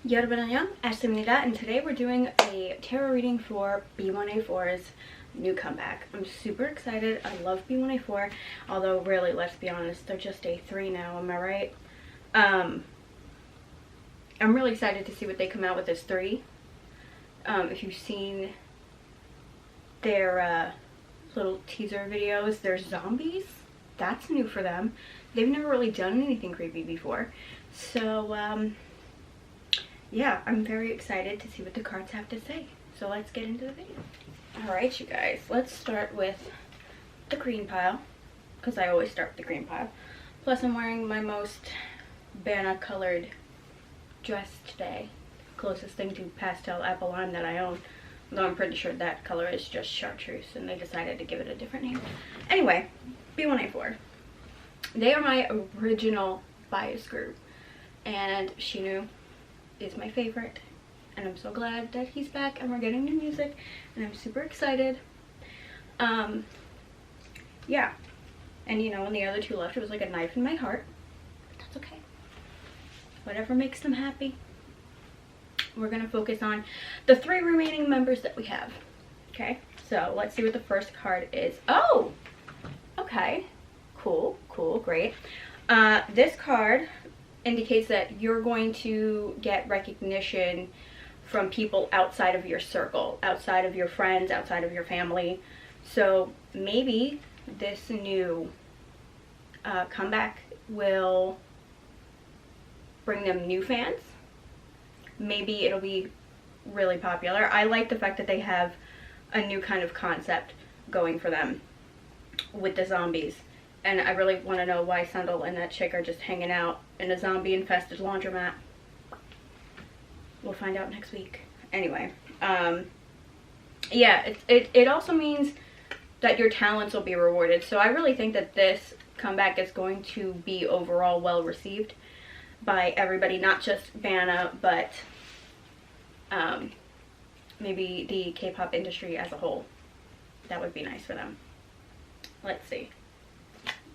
여러분 안녕, Ashley입니다, and today we're doing a tarot reading for B1A4's new comeback. I'm super excited. I love B1A4, although really, let's be honest, they're just a 3 now, am I right? I'm really excited to see what they come out with as 3. If you've seen their little teaser videos, they're zombies. That's new for them. They've never really done anything creepy before. So, yeah, I'm very excited to see what the cards have to say. So let's get into the video. Alright, you guys, let's start with the green pile, because I always start with the green pile. Plus, I'm wearing my most B1A colored dress today. Closest thing to pastel apple lime that I own. Though I'm pretty sure that color is just chartreuse, and they decided to give it a different name. Anyway, B1A4. They are my original bias group, and Shinu is my favorite, and I'm so glad that he's back and we're getting new music, and I'm super excited. Yeah, and you know, when the other 2 left, it was like a knife in my heart, but that's okay. Whatever makes them happy. We're gonna focus on the 3 remaining members that we have. Okay, so let's see what the first card is. Oh, okay, cool, great. This card indicates that you're going to get recognition from people outside of your circle, outside of your friends, outside of your family. So maybe this new comeback will bring them new fans. Maybe it'll be really popular. I like the fact that they have a new kind of concept going for them with the zombies. And I really want to know why Sundal and that chick are just hanging out in a zombie-infested laundromat. We'll find out next week. Anyway, yeah, it also means that your talents will be rewarded. So I really think that this comeback is going to be overall well received by everybody, not just B1A, but maybe the K-pop industry as a whole. That would be nice for them. Let's see.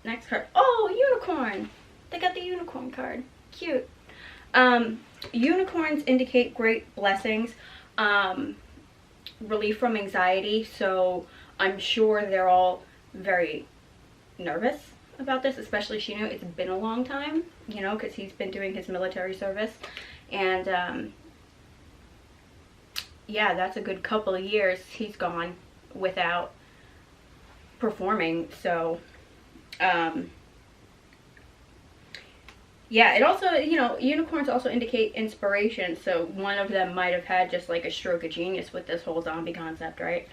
Next card. Oh, unicorn! They got the unicorn card. Cute. Unicorns indicate great blessings, relief from anxiety, so I'm sure they're all very nervous about this, especially Shinu. It's been a long time, you know, because he's been doing his military service, and yeah, that's a good couple of years he's gone without performing. So yeah, it also, you know, unicorns also indicate inspiration, so one of them might have had just like a stroke of genius with this whole zombie concept, right?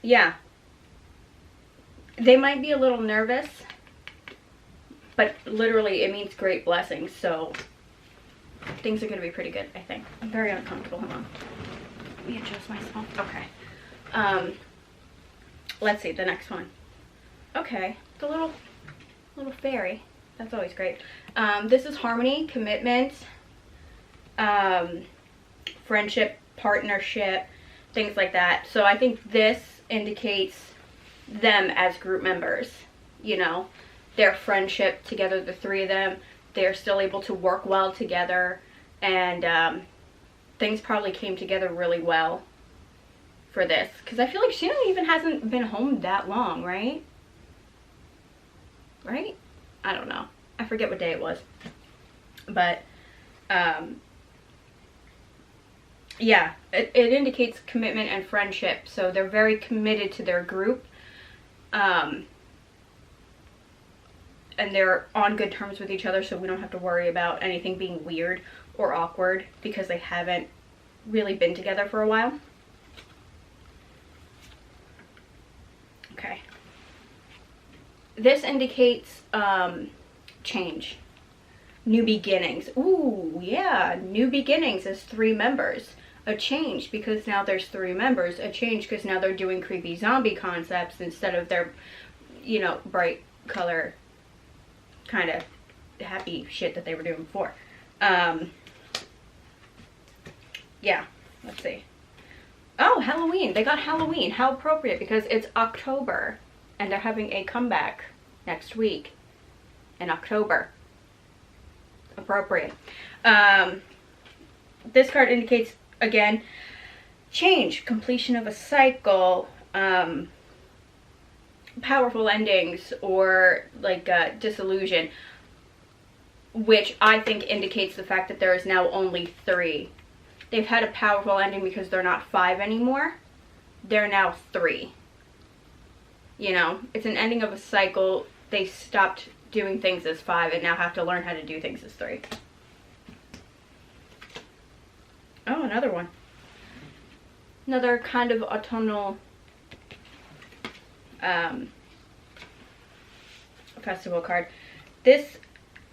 Yeah, they might be a little nervous, but literally it means great blessings, so things are going to be pretty good, I think. I'm very uncomfortable. Hold on. Let me adjust myself. Okay. Let's see, the next one. Okay, the little fairy. That's always great. This is harmony, commitment, friendship, partnership, things like that. So I think this indicates them as group members, you know, their friendship together, the 3 of them. They're still able to work well together, and things probably came together really well for this, because I feel like she even hasn't been home that long, right? Right? I don't know. I forget what day it was. But, yeah, it indicates commitment and friendship. So they're very committed to their group. And they're on good terms with each other, so we don't have to worry about anything being weird or awkward because they haven't really been together for a while. Okay. This indicates change, new beginnings. Ooh, yeah, new beginnings as 3 members. A change because now there's 3 members. A change because now they're doing creepy zombie concepts instead of their, you know, bright color kind of happy shit that they were doing before. Yeah, let's see. Oh, Halloween. They got Halloween. How appropriate, because it's October and they're having a comeback next week in October. appropriate. This card indicates, again, change, completion of a cycle, powerful endings, or like disillusion, which I think indicates the fact that there is now only 3. They've had a powerful ending because they're not 5 anymore. They're now 3. You know, it's an ending of a cycle. They stopped doing things as 5 and now have to learn how to do things as 3. Oh, another one. Another kind of autumnal festival card. This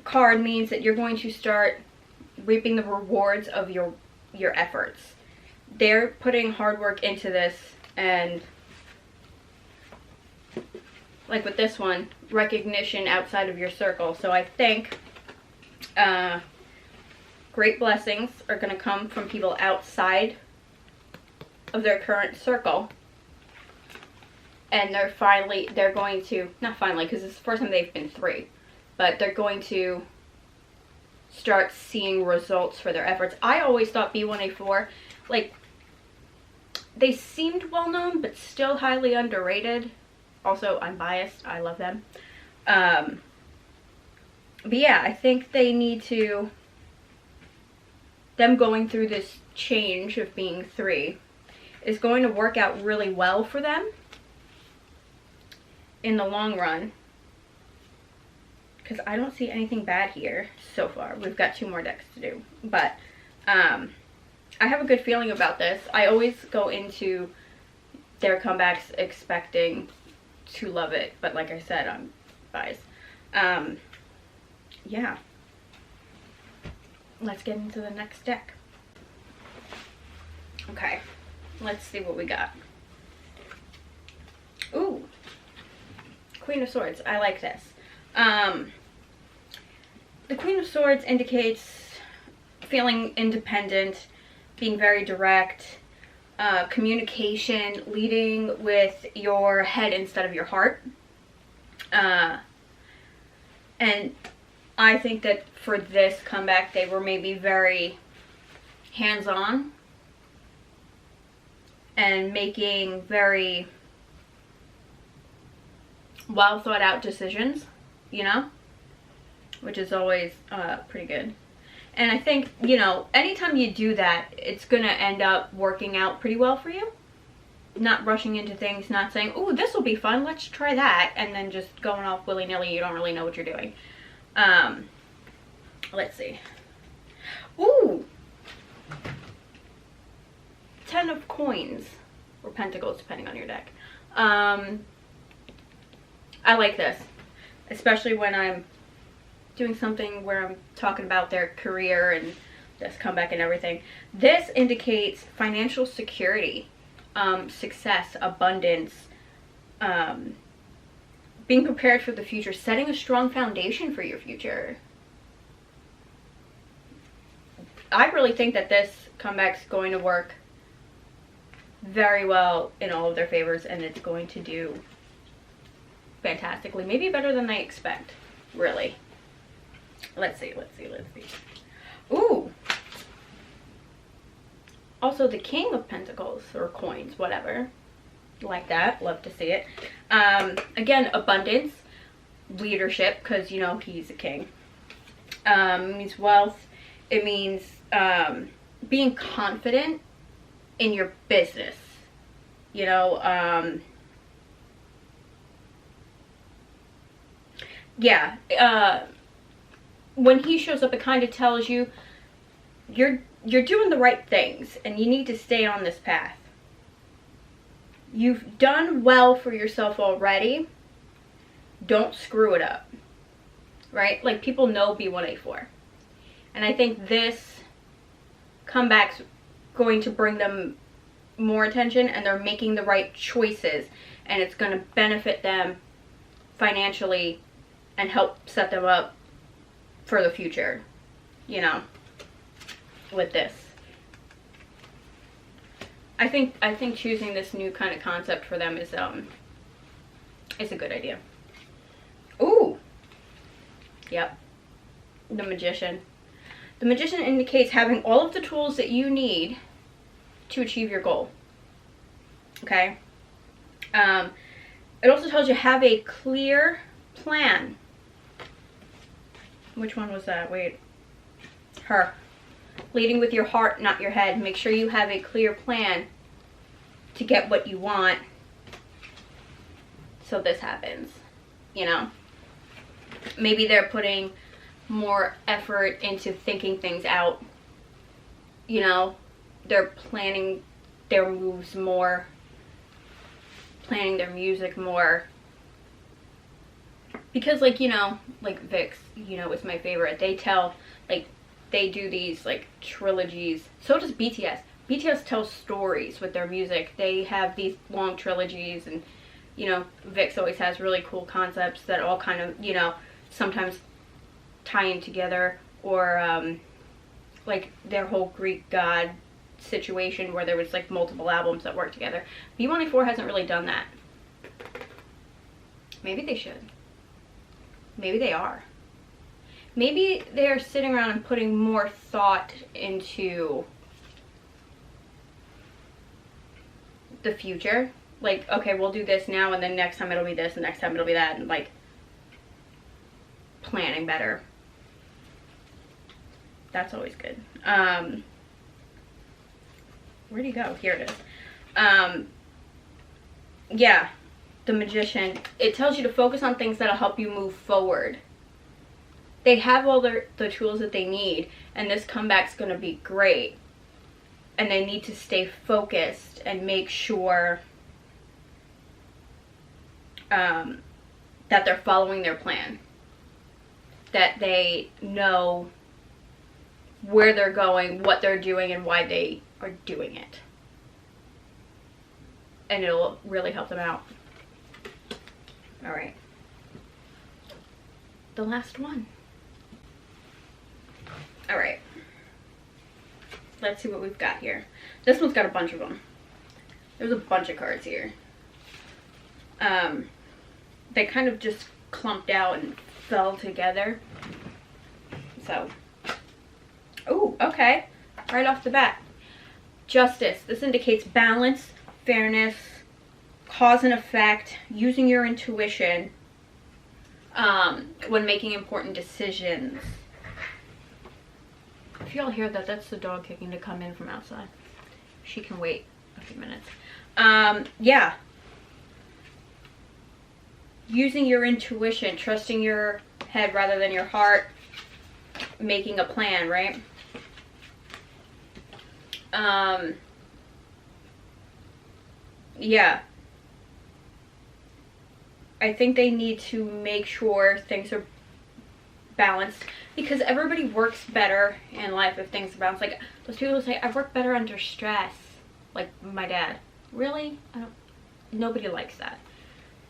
card means that you're going to start reaping the rewards of your efforts. They're putting hard work into this, and like with this one, recognition outside of your circle. So I think great blessings are going to come from people outside of their current circle, and they're going to, not finally, because it's the first time they've been 3, but they're going to start seeing results for their efforts. I always thought B1A4, like, they seemed well known, but still highly underrated. Also, I'm biased. I love them. But yeah, I think they need to, them going through this change of being 3 is going to work out really well for them in the long run. Because I don't see anything bad here so far. We've got 2 more decks to do. But I have a good feeling about this. I always go into their comebacks expecting to love it. But like I said, I'm biased. Yeah. Let's get into the next deck. Okay. Let's see what we got. Ooh. Queen of Swords. I like this. The Queen of Swords indicates feeling independent, being very direct, communication, leading with your head instead of your heart. And I think that for this comeback, they were maybe very hands-on and making very well thought out decisions, you know, which is always pretty good. And I think, you know, anytime you do that, it's going to end up working out pretty well for you. Not rushing into things, not saying, "Ooh, this will be fun, let's try that," and then just going off willy-nilly. You don't really know what you're doing. Let's see. Ooh! 10 of coins, or pentacles, depending on your deck. I like this, especially when I'm doing something where I'm talking about their career and this comeback and everything. This indicates financial security, success, abundance, being prepared for the future, setting a strong foundation for your future. I really think that this comeback's going to work very well in all of their favors, and it's going to do fantastically. Maybe better than I expect, really. Let's see. Ooh! Also, the King of Pentacles, or coins, whatever. Like that. Love to see it. Again, abundance, leadership, because, you know, he's a king. It means wealth. It means being confident in your business. You know, yeah. When he shows up, it kind of tells you you're doing the right things and you need to stay on this path. You've done well for yourself already. Don't screw it up. Right? Like, people know B1A4. And I think this comeback's going to bring them more attention, and they're making the right choices, and it's going to benefit them financially and help set them up for the future, you know, with this. I think choosing this new kind of concept for them is a good idea. Ooh. Yep. The Magician. The Magician indicates having all of the tools that you need to achieve your goal. Okay? It also tells you have a clear plan. Which one was that? Wait. Her. Leading with your heart, not your head. Make sure you have a clear plan to get what you want. So this happens. You know? Maybe they're putting more effort into thinking things out. You know? They're planning their moves more. Planning their music more. Because, like, you know, like Vix, you know, is my favorite. They tell, like, they do these, like, trilogies. So does BTS. BTS tells stories with their music. They have these long trilogies, and, you know, Vix always has really cool concepts that all kind of, you know, sometimes tie in together. Or, like, their whole Greek god situation where there was, like, multiple albums that worked together. B1A4 hasn't really done that. Maybe they should. Maybe they are. Maybe they're sitting around and putting more thought into the future. Like, okay, we'll do this now, and then next time it'll be this, and next time it'll be that, and, like, planning better. That's always good. Where'd he go? Here it is. Yeah. The Magician, it tells you to focus on things that'll help you move forward. They have all the tools that they need, and this comeback's going to be great. And they need to stay focused and make sure that they're following their plan. That they know where they're going, what they're doing, and why they are doing it. And it'll really help them out. Alright. The last one. Alright. Let's see what we've got here. This one's got a bunch of them. There's a bunch of cards here. They kind of just clumped out and fell together. So. Ooh, okay. Right off the bat. Justice. This indicates balance, fairness, cause and effect, using your intuition when making important decisions. If y'all hear that, that's the dog kicking to come in from outside. She can wait a few minutes. Yeah. Using your intuition, trusting your head rather than your heart, making a plan, right? Yeah. I think they need to make sure things are balanced, because everybody works better in life if things are balanced. Like, those people who say, I work better under stress. Like my dad. Really? Nobody likes that.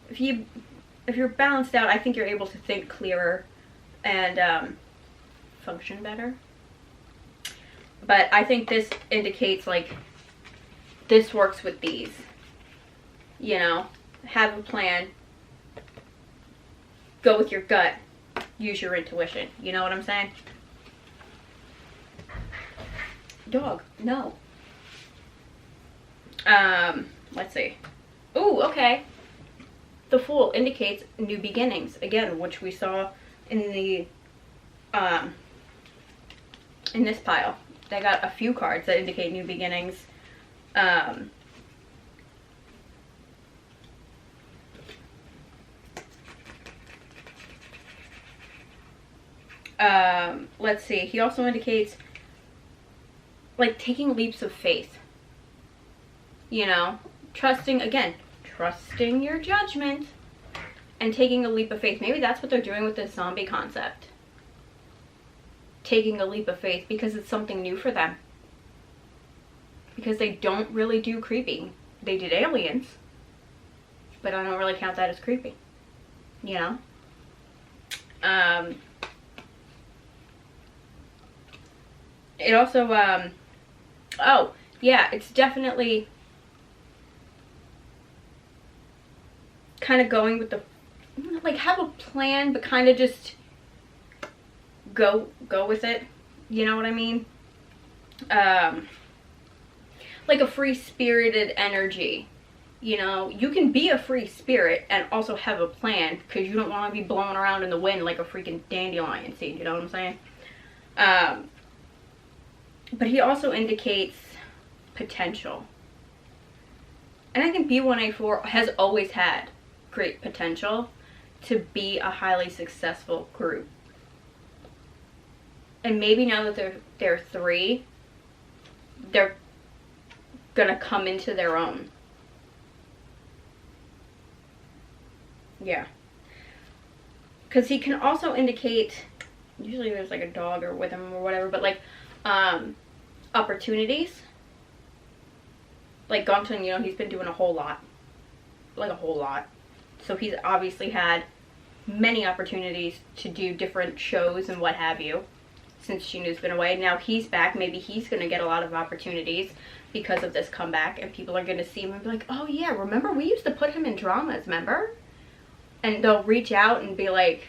If you're balanced out, I think you're able to think clearer and function better. But I think this indicates, like, this works with these. You know, have a plan. Go with your gut. Use your intuition. You know what I'm saying? Dog, no. Let's see. Ooh, okay. The Fool indicates new beginnings. Again, which we saw in the, in this pile. They got a few cards that indicate new beginnings. Let's see. He also indicates, like, taking leaps of faith. You know, trusting your judgment and taking a leap of faith. Maybe that's what they're doing with this zombie concept. Taking a leap of faith because it's something new for them. Because they don't really do creepy. They did aliens, but I don't really count that as creepy. You know? It also, oh, yeah, it's definitely kind of going with the, like, have a plan, but kind of just go with it. You know what I mean? Like a free-spirited energy. You know, you can be a free spirit and also have a plan, because you don't want to be blowing around in the wind like a freaking dandelion seed, you know what I'm saying? But he also indicates potential. And I think B1A4 has always had great potential to be a highly successful group. And maybe now that they're three, they're gonna come into their own. Yeah. Because he can also indicate, usually there's like a dog or with him or whatever, but like opportunities. Like Gongsun, you know, he's been doing a whole lot. Like a whole lot. So he's obviously had many opportunities to do different shows and what have you since Shinu's been away. Now he's back. Maybe he's going to get a lot of opportunities because of this comeback, and people are going to see him and be like, oh yeah, remember we used to put him in dramas, remember? And they'll reach out and be like,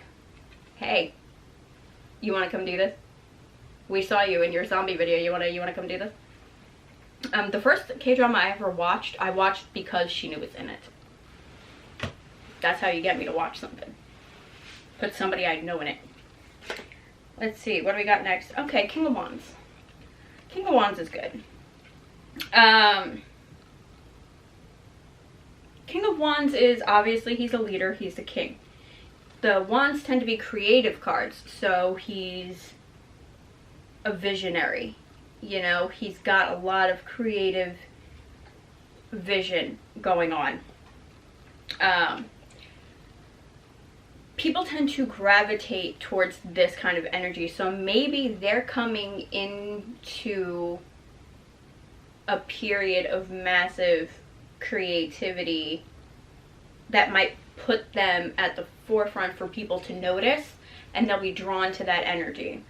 hey, you want to come do this? We saw you in your zombie video. You want to come do this? The first K-drama I ever watched, I watched because Shinu was in it. That's how you get me to watch something. Put somebody I know in it. Let's see, what do we got next? Okay, King of Wands. King of Wands is good. King of Wands is, obviously, he's a leader, he's the king. The Wands tend to be creative cards, so he's a visionary. You know, he's got a lot of creative vision going on. People tend to gravitate towards this kind of energy, so maybe they're coming into a period of massive creativity that might put them at the forefront for people to notice, and they'll be drawn to that energy.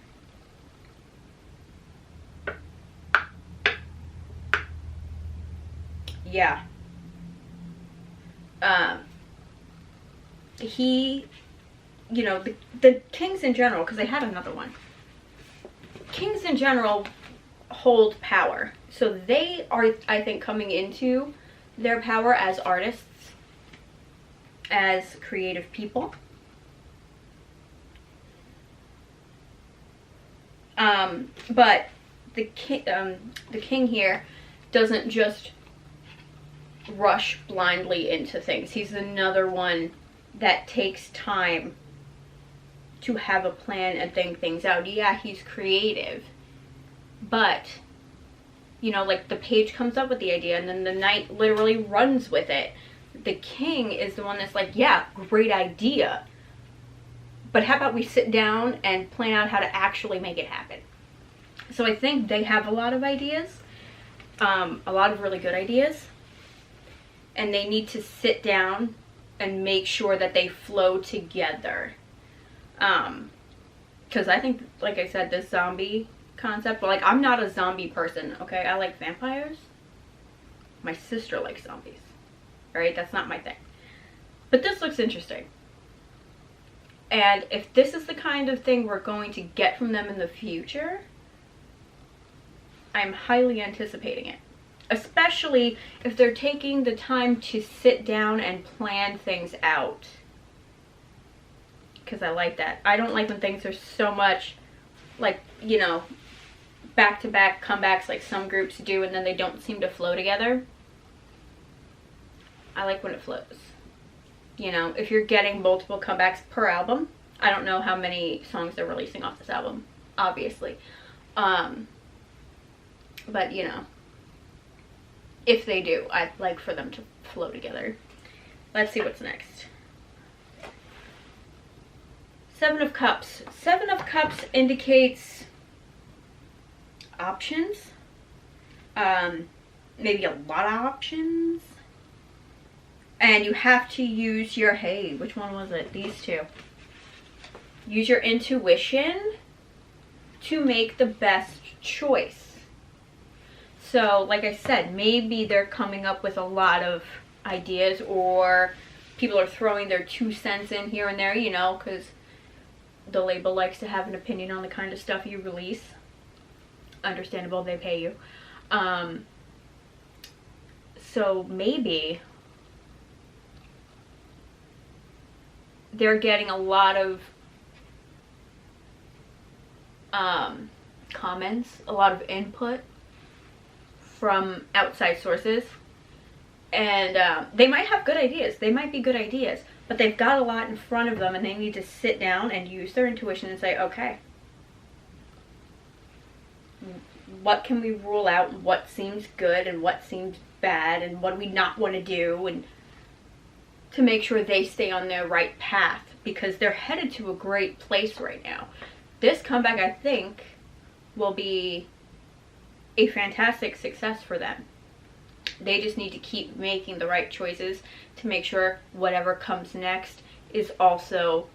Yeah. He, you know, the kings in general, because I had another one. Kings in general hold power. So they are, I think, coming into their power as artists, as creative people. But the king here doesn't just rush blindly into things. He's another one that takes time to have a plan and think things out. Yeah, he's creative, but, you know, like the page comes up with the idea and then the knight literally runs with it. The king is the one that's like, yeah, great idea, but how about we sit down and plan out how to actually make it happen? So I think they have a lot of ideas, a lot of really good ideas, and they need to sit down and make sure that they flow together. Because I think, like I said, this zombie concept, but like, I'm not a zombie person, okay? I like vampires. My sister likes zombies, right? That's not my thing. But this looks interesting. And if this is the kind of thing we're going to get from them in the future, I'm highly anticipating it. Especially if they're taking the time to sit down and plan things out. Because I like that. I don't like when things are so much, like, you know, back-to-back comebacks like some groups do, and then they don't seem to flow together. I like when it flows. You know, if you're getting multiple comebacks per album, I don't know how many songs they're releasing off this album, obviously. But, you know, if they do, I'd like for them to flow together. Let's see what's next. Seven of Cups. Seven of Cups indicates options. Maybe a lot of options. And you have to use your, hey, which one was it? These two. Use your intuition to make the best choice. So, like I said, maybe they're coming up with a lot of ideas, or people are throwing their 2 cents in here and there, you know, because the label likes to have an opinion on the kind of stuff you release. understandable, they pay you. So maybe they're getting a lot of comments, a lot of input from outside sources, and they might have good ideas. They might be good ideas, but they've got a lot in front of them, and they need to sit down and use their intuition and say, okay, what can we rule out, and what seems good and what seems bad, and what do we not want to do, and to make sure they stay on their right path, because they're headed to a great place right now. This comeback, I think, will be a fantastic success for them. They just need to keep making the right choices to make sure whatever comes next is also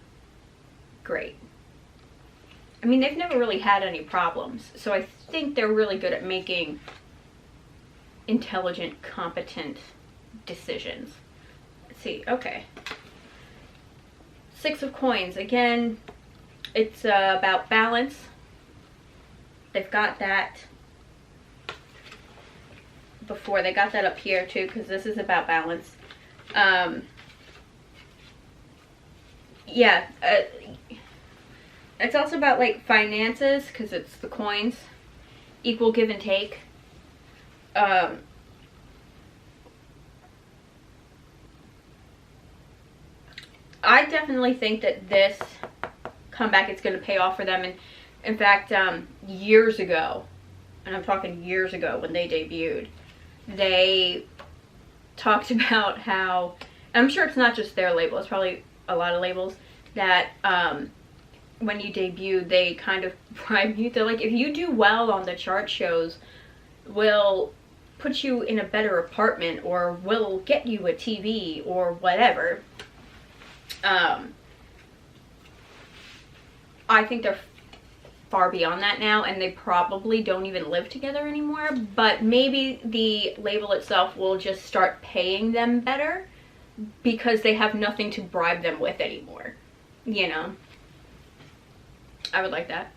great. I mean, they've never really had any problems, so I think they're really good at making intelligent, competent decisions. Let's see, okay. Six of Coins, again, it's about balance. They've got that before. They got that up here too, because this is about balance. Yeah, it's also about like finances, because it's the coins, equal give and take. I definitely think that this comeback is going to pay off for them. And in fact, years ago, and I'm talking years ago when they debuted, they talked about how, and I'm sure it's not just their label, it's probably a lot of labels, that when you debut, they kind of bribe you. They're like, if you do well on the chart shows, we'll put you in a better apartment, or we'll get you a TV, or whatever. I think they're far beyond that now, and they probably don't even live together anymore, but maybe the label itself will just start paying them better because they have nothing to bribe them with anymore, you know. I would like that,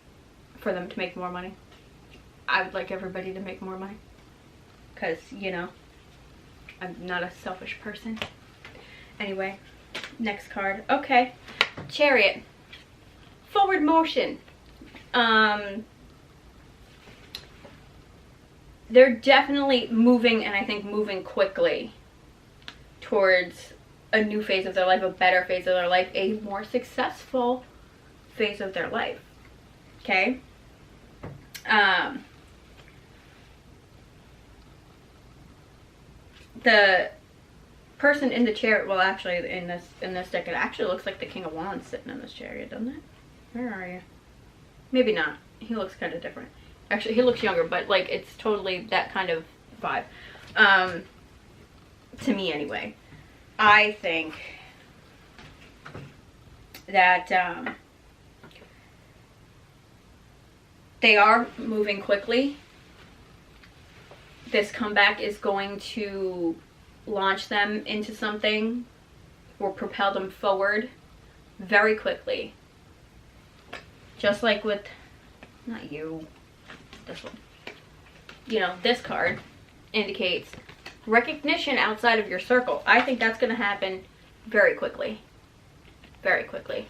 for them to make more money. I would like everybody to make more money, because, you know, I'm not a selfish person. Anyway, next card. Okay, Chariot. Forward motion. They're definitely moving, and I think moving quickly, towards a new phase of their life, a better phase of their life, a more successful phase of their life. Okay? The person in the chariot, well, actually in this deck, it actually looks like the King of Wands sitting in this chariot, doesn't it? Where are you? Maybe not. He looks kind of different. Actually, he looks younger, but like it's totally that kind of vibe. To me anyway. I think that they are moving quickly. This comeback is going to launch them into something or propel them forward very quickly. Just like with, not you, this one. You know, this card indicates recognition outside of your circle. I think that's going to happen very quickly. Very quickly.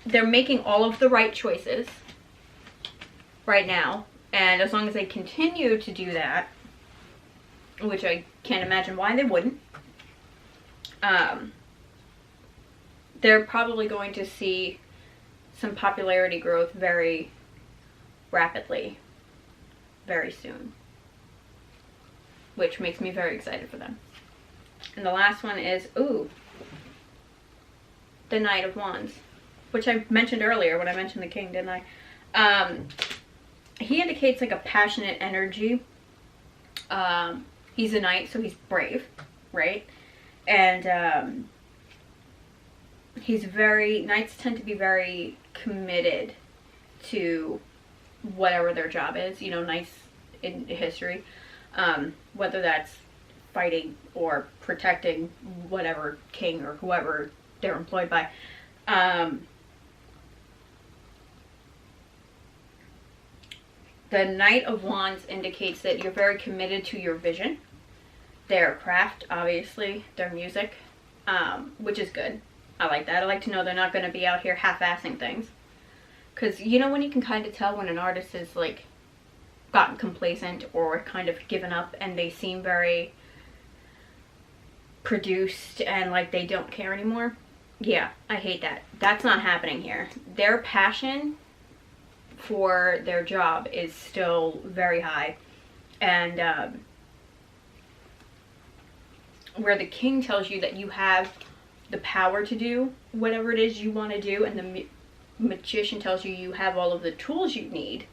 They're making all of the right choices right now. And as long as they continue to do that, which I can't imagine why they wouldn't, they're probably going to see some popularity growth very rapidly, very soon, which makes me very excited for them. And the last one is, ooh, the Knight of Wands, which I mentioned earlier when I mentioned the King, didn't I? He indicates like a passionate energy. He's a knight, so he's brave, right? And knights tend to be very committed to whatever their job is, you know, knights in history, whether that's fighting or protecting whatever king or whoever they're employed by. The Knight of Wands indicates that you're very committed to your vision, their craft, obviously, their music, which is good. I like that. I like to know they're not going to be out here half-assing things. Because, you know, when you can kind of tell when an artist is, like, gotten complacent or kind of given up and they seem very produced and like they don't care anymore? Yeah, I hate that. That's not happening here. Their passion for their job is still very high. And where the King tells you that you have the power to do whatever it is you want to do, and the Magician tells you you have all of the tools you need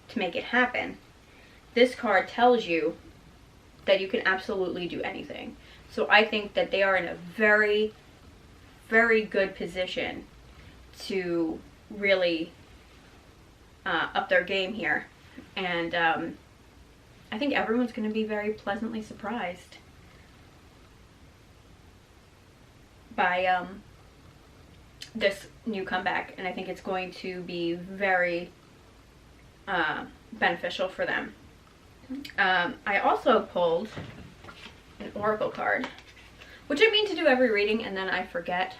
to make it happen, this card tells you that you can absolutely do anything. So I think that they are in a very, very good position to really up their game here. And I think everyone's going to be very pleasantly surprised by this new comeback. And I think it's going to be very beneficial for them. I also pulled an oracle card, which I mean to do every reading and then I forget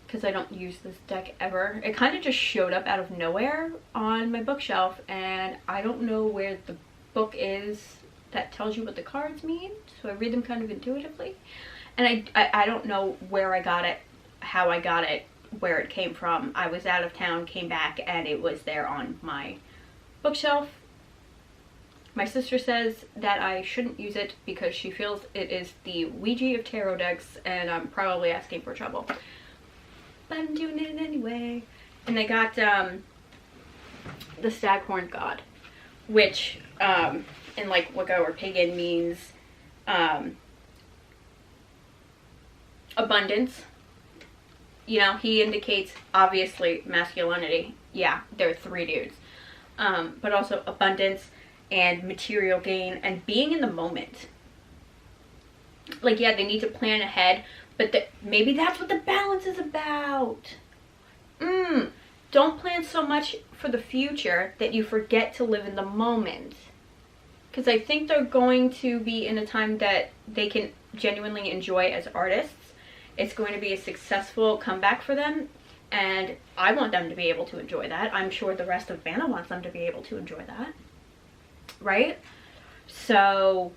because I don't use this deck ever. It kind of just showed up out of nowhere on my bookshelf, and I don't know where the book is that tells you what the cards mean, so I read them kind of intuitively. And I don't know where I got it, how I got it, where it came from. I was out of town, came back, and it was there on my bookshelf. My sister says that I shouldn't use it because she feels it is the Ouija of tarot decks, and I'm probably asking for trouble. But I'm doing it anyway. And I got the Staghorn God, which in like Wicca or Pagan means abundance. You know, he indicates obviously masculinity. Yeah, there are 3 dudes. But also abundance and material gain and being in the moment. Like, yeah, they need to plan ahead, but maybe that's what the balance is about. Don't plan so much for the future that you forget to live in the moment. Because I think they're going to be in a time that they can genuinely enjoy as artists. It's going to be a successful comeback for them, and I want them to be able to enjoy that. I'm sure the rest of B1A wants them to be able to enjoy that. Right? So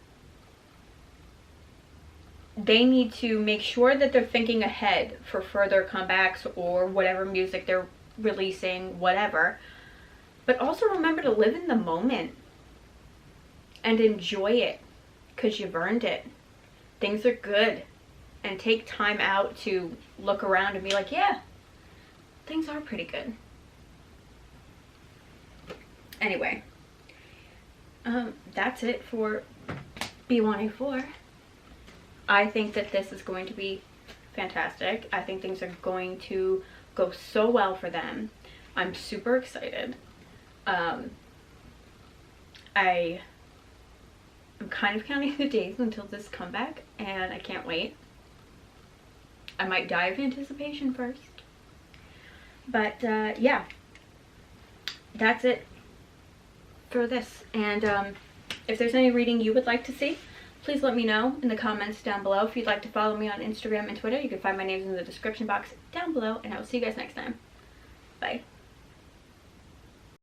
they need to make sure that they're thinking ahead for further comebacks or whatever music they're releasing, whatever. But also remember to live in the moment and enjoy it because you've earned it. Things are good. And take time out to look around and be like, yeah, things are pretty good. Anyway, that's it for B1A4. I think that this is going to be fantastic. I think things are going to go so well for them. I'm super excited. I am kind of counting the days until this comeback, and I can't wait. I might die of anticipation first. But yeah, that's it for this. And if there's any reading you would like to see, please let me know in the comments down below. If you'd like to follow me on Instagram and Twitter, you can find my names in the description box down below, and I will see you guys next time. Bye.